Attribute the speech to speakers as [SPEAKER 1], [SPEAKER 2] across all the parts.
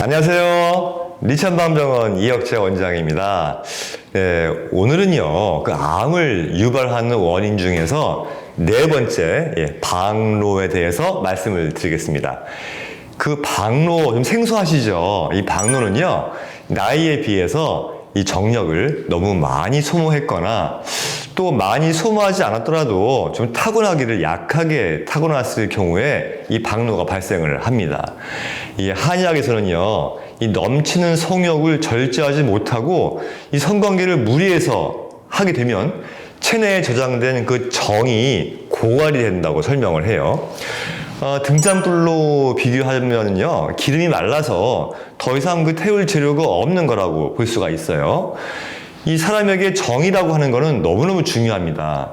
[SPEAKER 1] 안녕하세요. 리천방병원 이혁재 원장입니다. 오늘은요, 그 암을 유발하는 원인 중에서 네 번째, 방로에 대해서 말씀을 드리겠습니다. 그 방로 좀 생소하시죠? 이 방로는요, 나이에 비해서 이 정력을 너무 많이 소모했거나 또 많이 소모하지 않았더라도 좀 타고나기를 약하게 타고났을 경우에 이 방로가 발생을 합니다. 이 한의학에서는요, 이 넘치는 성욕을 절제하지 못하고 이 성관계를 무리해서 하게 되면 체내에 저장된 그 정이 고갈이 된다고 설명을 해요. 등잔불로 비교하면요, 기름이 말라서 더 이상 그 태울 재료가 없는 거라고 볼 수가 있어요. 이 사람에게 정이라고 하는 거는 너무너무 중요합니다.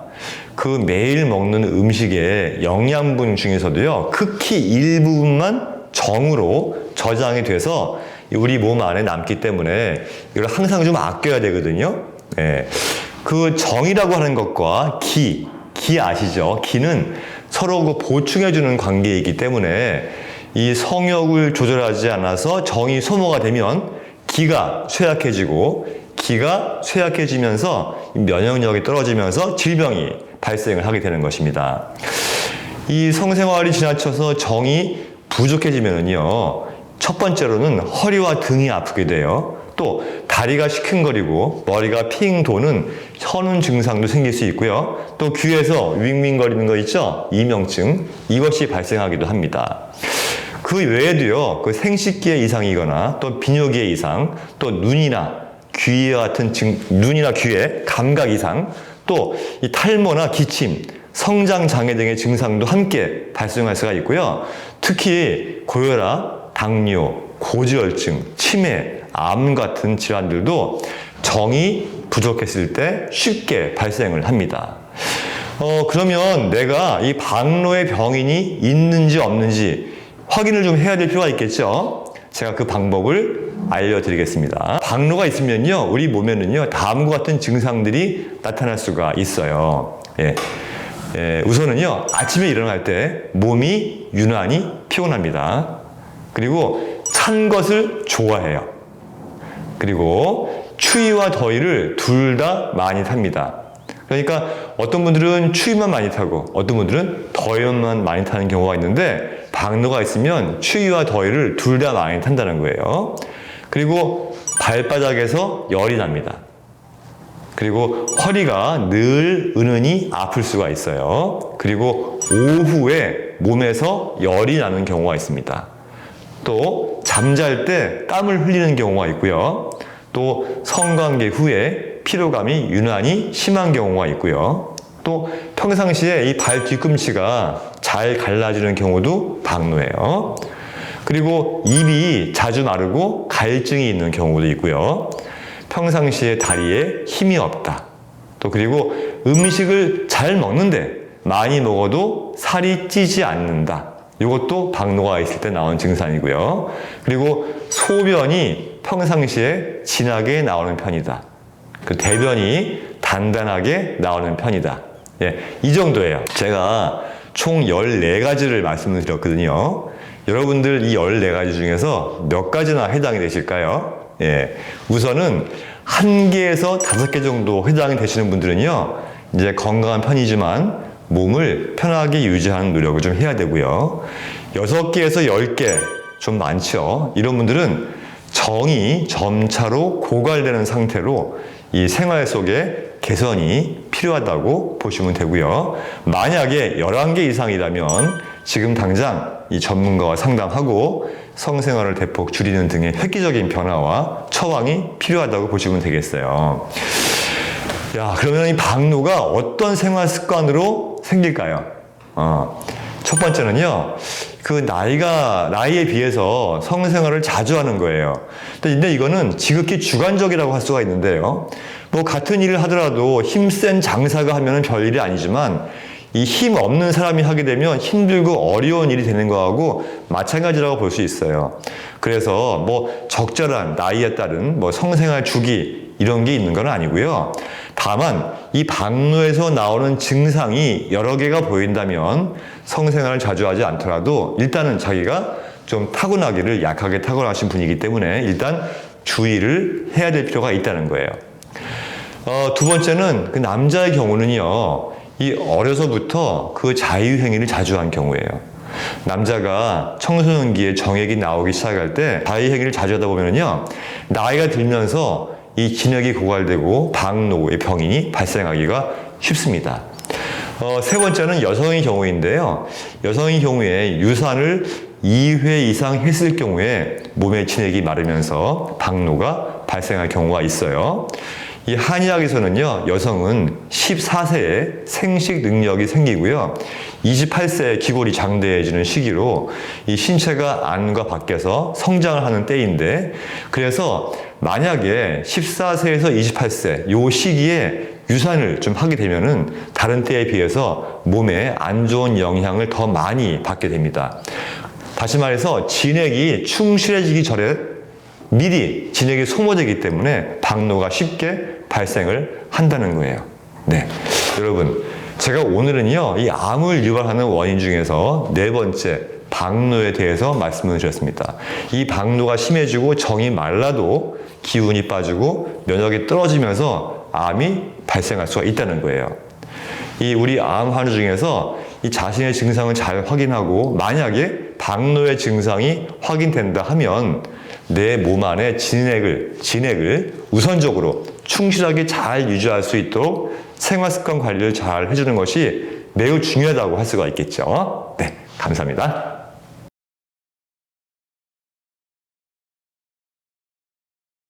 [SPEAKER 1] 그 매일 먹는 음식의 영양분 중에서도요, 극히 일부분만 정으로 저장이 돼서 우리 몸 안에 남기 때문에 이걸 항상 좀 아껴야 되거든요. 그 정이라고 하는 것과 기 아시죠? 기는 서로 그 보충해주는 관계이기 때문에 이 성욕을 조절하지 않아서 정이 소모가 되면 기가 쇠약해지고 기가 쇠약해지면서 면역력이 떨어지면서 질병이 발생을 하게 되는 것입니다. 이 성생활이 지나쳐서 정이 부족해지면요, 첫 번째로는 허리와 등이 아프게 돼요. 또 다리가 시큰거리고 머리가 핑 도는 현운 증상도 생길 수 있고요. 또 귀에서 윙윙거리는 거 있죠? 이명증, 이것이 발생하기도 합니다. 그 외에도요, 그 생식기의 이상이거나 또 비뇨기의 이상, 또 눈이나 귀와 같은 눈이나 귀의 감각 이상, 또 이 탈모나 기침, 성장 장애 등의 증상도 함께 발생할 수가 있고요. 특히 고혈압, 당뇨, 고지혈증, 치매, 암 같은 질환들도 정이 부족했을 때 쉽게 발생을 합니다. 그러면 내가 이 방로의 병인이 있는지 없는지 확인을 좀 해야 될 필요가 있겠죠? 제가 그 방법을 알려드리겠습니다. 방로가 있으면요, 우리 몸에는요, 다음과 같은 증상들이 나타날 수가 있어요. 우선은요, 아침에 일어날 때 몸이 유난히 피곤합니다. 그리고 찬 것을 좋아해요. 그리고 추위와 더위를 둘 다 많이 탑니다. 그러니까 어떤 분들은 추위만 많이 타고 어떤 분들은 더위만 많이 타는 경우가 있는데, 방로가 있으면 추위와 더위를 둘 다 많이 탄다는 거예요. 그리고 발바닥에서 열이 납니다. 그리고 허리가 늘 은은히 아플 수가 있어요. 그리고 오후에 몸에서 열이 나는 경우가 있습니다. 또 잠잘 때 땀을 흘리는 경우가 있고요. 또 성관계 후에 피로감이 유난히 심한 경우가 있고요. 또 평상시에 이 발 뒤꿈치가 잘 갈라지는 경우도 방로예요. 그리고 입이 자주 마르고 갈증이 있는 경우도 있고요. 평상시에 다리에 힘이 없다. 또 그리고 음식을 잘 먹는데 많이 먹어도 살이 찌지 않는다. 이것도 방로가 있을 때 나오는 증상이고요. 그리고 소변이 평상시에 진하게 나오는 편이다. 그 대변이 단단하게 나오는 편이다. 이 정도예요. 제가 총 14가지를 말씀을 드렸거든요. 여러분들 이 14가지 중에서 몇 가지나 해당이 되실까요? 우선은 1개에서 5개 정도 해당이 되시는 분들은요, 이제 건강한 편이지만 몸을 편하게 유지하는 노력을 좀 해야 되고요. 6개에서 10개, 좀 많죠. 이런 분들은 정이 점차로 고갈되는 상태로 이 생활 속에 개선이 필요하다고 보시면 되고요. 만약에 11개 이상이라면 지금 당장 이 전문가와 상담하고 성생활을 대폭 줄이는 등의 획기적인 변화와 처방이 필요하다고 보시면 되겠어요. 그러면 이 방로가 어떤 생활 습관으로 생길까요? 첫 번째는요, 그 나이에 비해서 성생활을 자주 하는 거예요. 근데 이거는 지극히 주관적이라고 할 수가 있는데요. 뭐 같은 일을 하더라도 힘센 장사가 하면은 별일이 아니지만 이 힘 없는 사람이 하게 되면 힘들고 어려운 일이 되는 거하고 마찬가지라고 볼 수 있어요. 그래서 뭐 적절한 나이에 따른 뭐 성생활 주기 이런 게 있는 건 아니고요. 다만 이 방로에서 나오는 증상이 여러 개가 보인다면 성생활을 자주 하지 않더라도 일단은 자기가 좀 타고나기를 약하게 타고나신 분이기 때문에 일단 주의를 해야 될 필요가 있다는 거예요. 두 번째는 그 남자의 경우는요, 이 어려서부터 그 자유행위를 자주 한 경우예요. 남자가 청소년기에 정액이 나오기 시작할 때 자유행위를 자주 하다 보면요, 나이가 들면서 이 진액이 고갈되고 박노의 병이 발생하기가 쉽습니다. 세 번째는 여성의 경우인데요. 여성의 경우에 유산을 2회 이상 했을 경우에 몸에 진액이 마르면서 박노가 발생할 경우가 있어요. 이 한의학에서는요, 여성은 14세에 생식 능력이 생기고요, 28세에 기골이 장대해지는 시기로 이 신체가 안과 밖에서 성장을 하는 때인데, 그래서 만약에 14세에서 28세 요 시기에 유산을 좀 하게 되면은 다른 때에 비해서 몸에 안 좋은 영향을 더 많이 받게 됩니다. 다시 말해서 진액이 충실해지기 전에 미리 진액이 소모되기 때문에 박노가 쉽게 발생을 한다는 거예요. 네, 여러분, 제가 오늘은요, 이 암을 유발하는 원인 중에서 네 번째 박노에 대해서 말씀을 드렸습니다. 이 박노가 심해지고 정이 말라도 기운이 빠지고 면역이 떨어지면서 암이 발생할 수가 있다는 거예요. 이 우리 암 환우 중에서 이 자신의 증상을 잘 확인하고 만약에 박노의 증상이 확인된다 하면 내 몸 안에 진액을 우선적으로 충실하게 잘 유지할 수 있도록 생활습관 관리를 잘 해주는 것이 매우 중요하다고 할 수가 있겠죠. 네, 감사합니다.